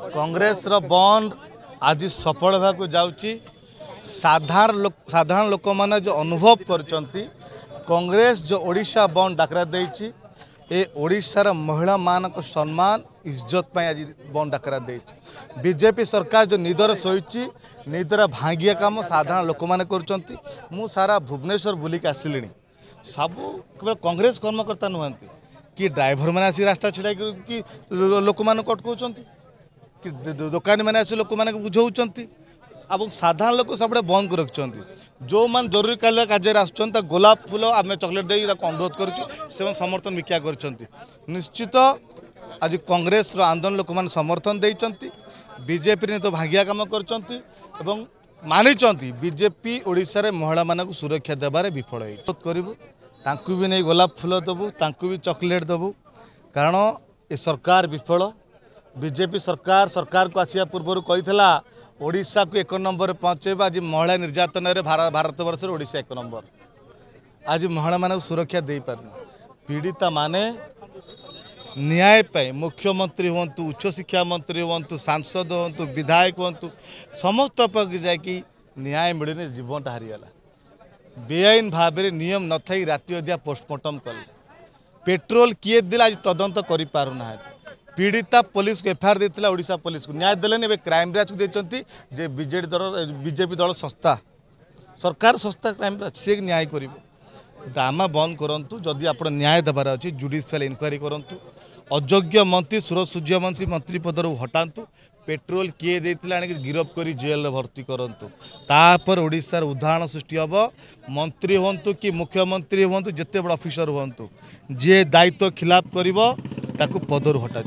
कांग्रेस बंद आज सफल होगा जाऊँगी। साधारण लोक मैंने जो अनुभव करचंती कांग्रेस जो ओडिशा बंद डाकरा देछि ए ओडिशार महिला मानक सम्मान इज्जत पर आज बंद डाकरा देछि। बीजेपी सरकार जो निदर शोची निदर भांगिया काम साधारण लोक मैंने करचंती। मु सारा भुवनेश्वर बुलिक आसिली सब केवल कांग्रेस कर्मकर्ता नुहंती कि ड्राइवर मैंने आसी रास्ता छिड़ा कि लोक मान अटकाउछंती कि दुकानी मैंने आसी लोक मान बुझाउछंती अब साधारण लोक सब बंद कर रखिंट जो मान जरूरी कार्य आसुँच गोलाप फूल आम चॉकलेट दे अनुरोध कर समर्थन भिक्षा कर निश्चित आज कांग्रेस आंदोलन लोक मैंने समर्थन देते बीजेपी ने तो भांगिया काम कर मानी बीजेपी ओडिशा रे महिला मानक सुरक्षा देवारे विफल करूँ भी नहीं गोलाप फूल देवु भी चॉकलेट देवु कारण ये सरकार विफल। बीजेपी सरकार को आसिया पूर्व कही ओडिशा को 1 नंबर पहुँचेबा। आज महिला निर्यातन रे भारत वर्ष ओडिशा 1 नंबर। आज महिला मानक सुरक्षा दे पारन पीड़िता माने न्याय पाई मुख्यमंत्री हूँ उच्च शिक्षा मंत्री हूँ सांसद हूँ विधायक हूँ समस्त पाक जाकि न्याय मिलने जीवनटा हारीगला। बेआईन भाव में नियम न थी राति अधिया पोस्टमार्टम कले पेट्रोल किए दिल आज तदंत कर पारना पीड़िता पुलिस को एफआईआर देता ओडिशा पुलिस को न्याय देने क्राइम ब्रांच को देते जे बीजेपी दल संस्था सरकार संस्था क्राइम ब्रांच सी न्याय कर ड्रामा बंद करूँ। जदि आप न्याय देवार अच्छी जुडिशियल इनक्वारी करूँ अयोग्य मंत्री सूरज सूर्यवंशी मंत्री पदर हटातु पेट्रोल किए देते आने गिरफ कर जेल भर्ती करूँ तापर ओडिशार उदाहरण सृष्टि हम मंत्री हूँ कि मुख्यमंत्री हूँ जिते बड़ अफिसर हूँ जी दायित्व खिलाफ कर पदर हटा।